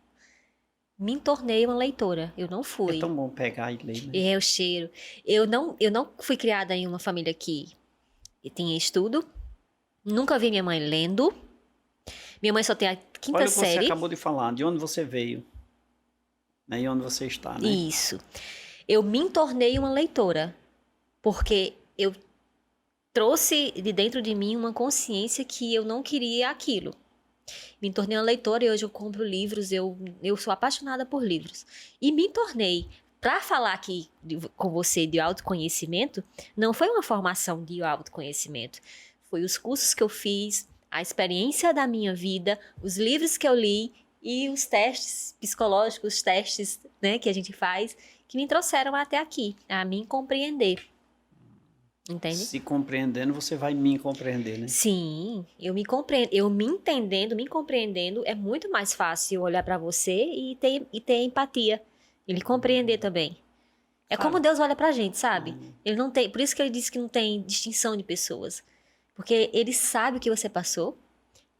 B: me tornei uma leitora, eu não
A: É
B: fui.
A: tão bom pegar e ler, né?
B: É o cheiro. Eu não fui criada em uma família que tinha estudo, nunca vi minha mãe lendo. Minha mãe só tem a quinta
A: Olha o que você
B: série.
A: acabou de falar, de onde você veio, né? E onde você está, né?
B: Isso. Eu me tornei uma leitora, porque eu trouxe de dentro de mim uma consciência que eu não queria aquilo. Me tornei uma leitora e hoje eu compro livros, eu sou apaixonada por livros. E me tornei, para falar aqui com você de autoconhecimento, não foi uma formação de autoconhecimento. Foi os cursos que eu fiz, a experiência da minha vida, os livros que eu li e os testes psicológicos, os testes, né, que a gente faz, que me trouxeram até aqui, a me compreender. Entende?
A: Se compreendendo, você vai me compreender, né?
B: Sim, eu me compreendo, eu me entendendo, me compreendendo, é muito mais fácil olhar para você e ter empatia. Ele compreender também. É
A: Sabe?
B: como Deus olha pra gente, sabe? Ele não tem, por isso que ele disse que não tem distinção de pessoas. Porque ele sabe o que você passou,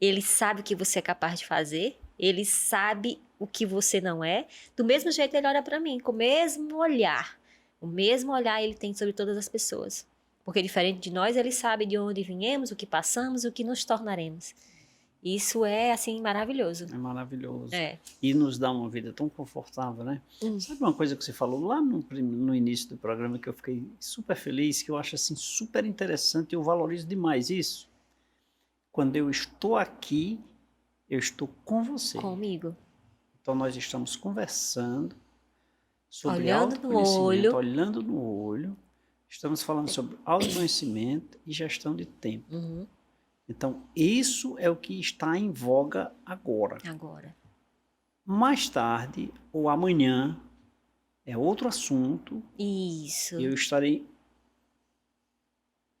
B: ele sabe o que você é capaz de fazer, ele sabe o que você não é. Do mesmo jeito ele olha pra mim, com o mesmo olhar. O mesmo olhar ele tem sobre todas as pessoas. Porque diferente de nós, ele sabe de onde viemos, o que passamos, o que nos tornaremos. Isso é, assim, maravilhoso.
A: É maravilhoso.
B: É.
A: E nos dá uma vida tão confortável, né? Sabe uma coisa que você falou lá no início do programa que eu fiquei super feliz, que eu acho assim super interessante e eu valorizo demais isso? Quando eu estou aqui, eu estou com você.
B: Comigo.
A: Então nós estamos conversando sobre
B: Olhando no
A: autoconhecimento,
B: olho.
A: olhando no olho. Estamos falando sobre autoconhecimento e gestão de tempo.
B: Uhum.
A: Então, isso é o que está em voga agora.
B: Agora.
A: Mais tarde ou amanhã é outro assunto
B: Isso.
A: e eu estarei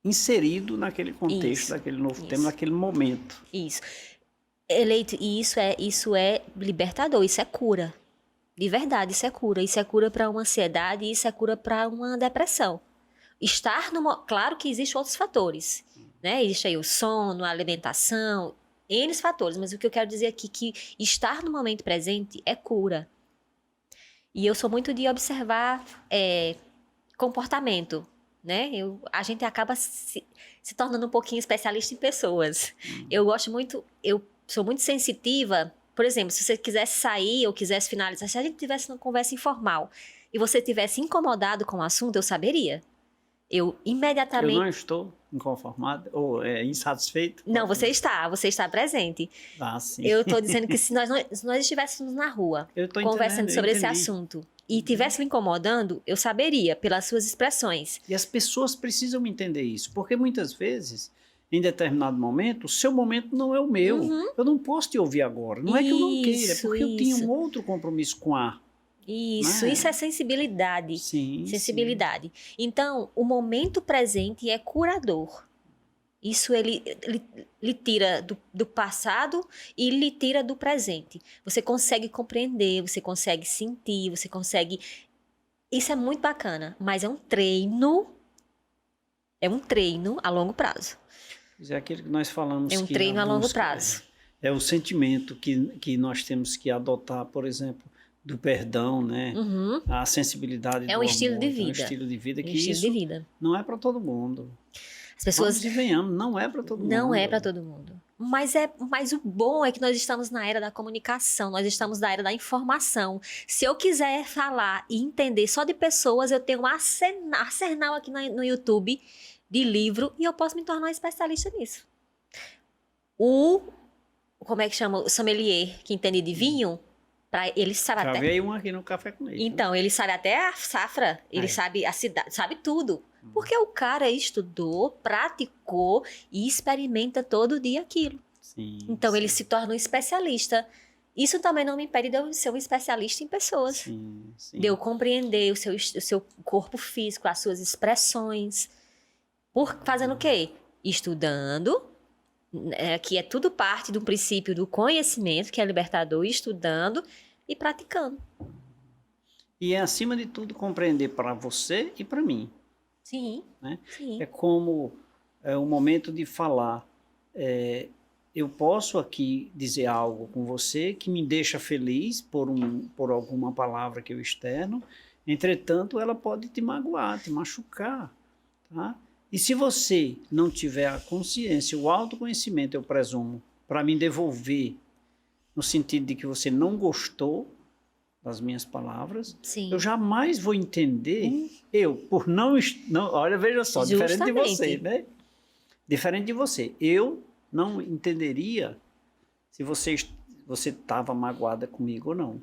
A: inserido naquele contexto,
B: Isso,
A: daquele novo
B: isso.
A: tema, naquele momento.
B: Isso. Eleito, e isso é libertador, isso é cura. De verdade, isso é cura. Isso é cura para uma ansiedade, isso é cura para uma depressão. Estar no... Claro que existem outros fatores, né? Existe aí o sono, a alimentação, N fatores, mas o que eu quero dizer aqui é que estar no momento presente é cura. E eu sou muito de observar comportamento, né? A gente acaba se tornando um pouquinho especialista em pessoas. Eu gosto muito, eu sou muito sensitiva. Por exemplo, se você quisesse sair ou quisesse finalizar, se a gente tivesse uma conversa informal e você tivesse incomodado com o assunto, eu saberia. Eu imediatamente...
A: Eu não estou inconformado ou insatisfeito?
B: Não, você está presente.
A: Ah, sim.
B: Eu estou dizendo que se nós estivéssemos na rua
A: Eu tô
B: conversando
A: entendendo,
B: sobre
A: eu
B: esse
A: entendi.
B: assunto e tivesse me incomodando, eu saberia pelas suas expressões.
A: E as pessoas precisam entender isso, porque muitas vezes, em determinado momento, o seu momento não é o meu. Eu não posso te ouvir agora. Não é que eu não queira, é porque eu tinha um outro compromisso com a...
B: Isso,
A: Né?
B: isso é sensibilidade.
A: Sim,
B: Sensibilidade. Então, o momento presente é curador. Isso ele tira do passado e lhe tira do presente. Você consegue compreender, você consegue sentir, você consegue Isso é muito bacana, mas é um treino a longo prazo.
A: É aquilo que nós falamos
B: É um
A: que
B: treino a longo
A: busca
B: prazo.
A: é o sentimento que nós temos que adotar, por exemplo, do perdão, né?
B: Uhum.
A: A sensibilidade
B: É
A: do
B: um estilo
A: amor,
B: de
A: é um
B: vida.
A: estilo de vida
B: É um
A: que
B: estilo
A: isso
B: de vida.
A: não é para todo mundo.
B: As pessoas
A: Vamos e venhamos, não é para todo mundo.
B: não é para todo mundo. Mas o bom é que nós estamos na era da comunicação, nós estamos na era da informação. Se eu quiser falar e entender só de pessoas, eu tenho um arsenal aqui no YouTube de livro e eu posso me tornar um especialista nisso. Como é que chama? O sommelier, que entende de vinho, ele sabe
A: Já
B: até.
A: veio um aqui no Café com Leite.
B: Então, ele sabe até a safra, ele
A: Aí.
B: sabe a cidade, sabe tudo. Porque o cara estudou, praticou e experimenta todo dia aquilo.
A: Sim,
B: Então,
A: sim,
B: ele se torna um especialista. Isso também não me impede de eu ser um especialista em pessoas.
A: sim, sim.
B: De eu compreender o seu corpo físico, as suas expressões. Fazendo o quê? Estudando, que é tudo parte do princípio do conhecimento, que é libertador, estudando e praticando.
A: E é, acima de tudo, compreender para você e para mim.
B: Sim,
A: Né?
B: sim.
A: É como o momento de falar. Eu posso aqui dizer algo com você que me deixa feliz por alguma palavra que eu externo, entretanto, ela pode te magoar, te machucar. Tá? E se você não tiver a consciência, o autoconhecimento, eu presumo, para me devolver, no sentido de que você não gostou das minhas palavras,
B: Sim.
A: eu jamais vou entender, por não, olha, veja só, diferente de você, né? Diferente de você, eu não entenderia se você estava magoada comigo ou não.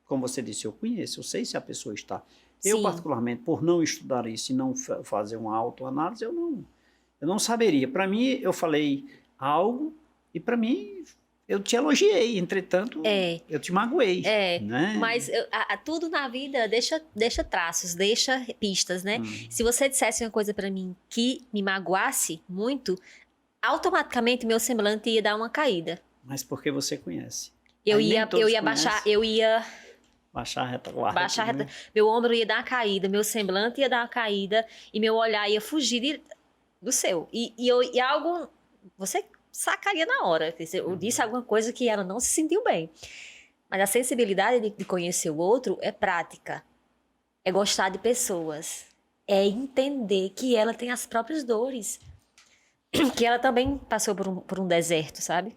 A: Como você disse, eu conheço, eu sei se a pessoa está.
B: Sim.
A: Eu, particularmente, por não estudar isso e não fazer uma autoanálise, eu não saberia. Para mim, eu falei algo e para mim eu te elogiei, entretanto, eu te magoei. Né?
B: Mas tudo na vida deixa traços, deixa pistas, né? Se você dissesse uma coisa pra mim que me magoasse muito, automaticamente meu semblante ia dar uma caída.
A: Mas porque você conhece.
B: Eu ia baixar,
A: baixar a retaguarda.
B: Meu ombro ia dar uma caída, meu semblante ia dar uma caída e meu olhar ia fugir do seu. E algo você sacaria na hora. Eu disse alguma coisa que ela não se sentiu bem. Mas a sensibilidade de conhecer o outro é prática. É gostar de pessoas. É entender que ela tem as próprias dores. Que ela também passou por um deserto, sabe?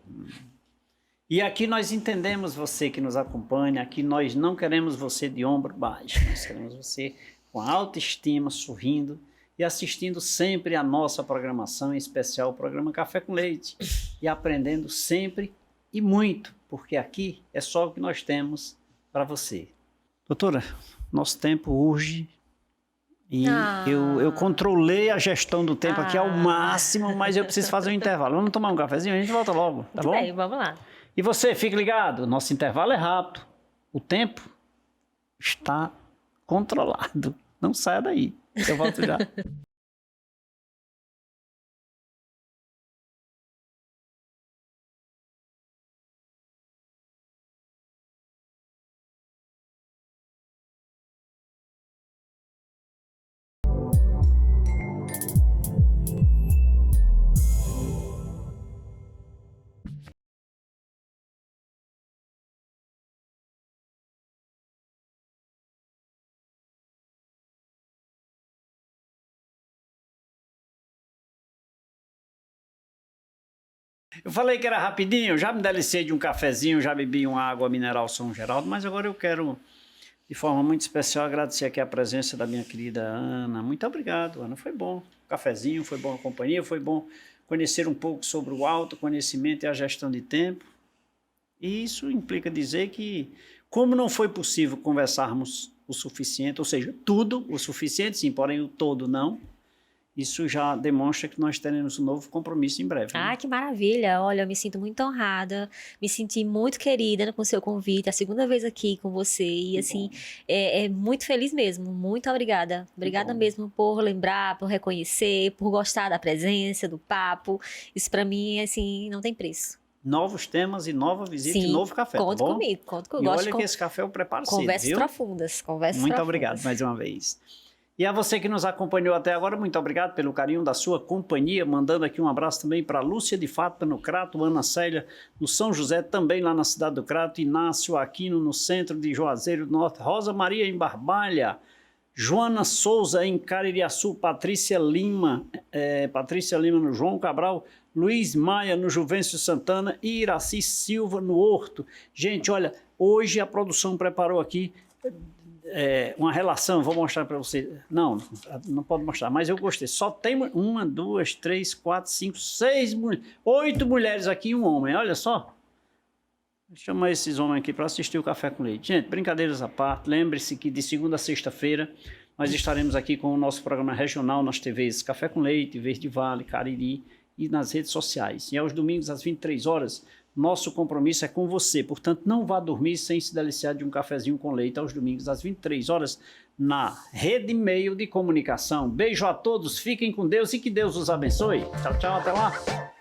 A: E aqui nós entendemos você que nos acompanha. Aqui nós não queremos você de ombro baixo. Nós queremos você com autoestima, sorrindo e assistindo sempre a nossa programação, em especial o programa Café com Leite, e aprendendo sempre e muito, porque aqui é só o que nós temos para você. Doutora, nosso tempo urge e eu controlei a gestão do tempo aqui ao máximo, mas eu preciso fazer um intervalo. Vamos tomar um cafezinho, a gente volta logo, tá bom?
B: Bem, vamos lá.
A: E você, fique ligado, nosso intervalo é rápido, o tempo está controlado, não saia daí. Eu volto já. Eu falei que era rapidinho, já me delicei de um cafezinho, já bebi uma água mineral São Geraldo, mas agora eu quero, de forma muito especial, agradecer aqui a presença da minha querida Ana. Muito obrigado, Ana, foi bom. O cafezinho, foi bom a companhia, foi bom conhecer um pouco sobre o autoconhecimento e a gestão de tempo. E isso implica dizer que, como não foi possível conversarmos o suficiente, ou seja, tudo o suficiente, sim, porém o todo não, isso já demonstra que nós teremos um novo compromisso em breve. Né?
B: Ah, que maravilha! Olha, eu me sinto muito honrada, me senti muito querida com o seu convite, a segunda vez aqui com você, e assim, é muito feliz mesmo, muito obrigada. Obrigada mesmo por lembrar, por reconhecer, por gostar da presença, do papo, isso pra mim, assim, não tem preço.
A: Novos temas e nova visita
B: Sim,
A: e novo café,
B: conto
A: tá bom?
B: comigo, conto que eu
A: E
B: gosto
A: olha
B: de
A: que esse café eu preparo cedo,
B: conversas
A: viu?
B: profundas, conversas
A: Muito
B: profundas.
A: obrigado mais uma vez. E a você que nos acompanhou até agora, muito obrigado pelo carinho da sua companhia, mandando aqui um abraço também para Lúcia de Fátima no Crato, Ana Célia no São José, também lá na cidade do Crato, Inácio Aquino no centro de Juazeiro do Norte, Rosa Maria em Barbalha, Joana Souza em Caririaçu, Patrícia Lima no João Cabral, Luiz Maia no Juvencio Santana e Iraci Silva no Horto. Gente, olha, hoje a produção preparou aqui uma relação, vou mostrar para você. Não pode mostrar, mas eu gostei. Só tem 1, 2, 3, 4, 5, 6, 8 mulheres aqui e um homem, olha só. Chama esses homens aqui para assistir o Café com Leite. Gente, brincadeiras à parte, lembre-se que de segunda a sexta-feira nós estaremos aqui com o nosso programa regional nas TVs Café com Leite, Verde Vale, Cariri e nas redes sociais. E aos domingos às 23 horas, nosso compromisso é com você. Portanto, não vá dormir sem se deliciar de um cafezinho com leite aos domingos às 23 horas na Rede Meio de Comunicação. Beijo a todos, fiquem com Deus e que Deus os abençoe. Tchau, tchau, até lá.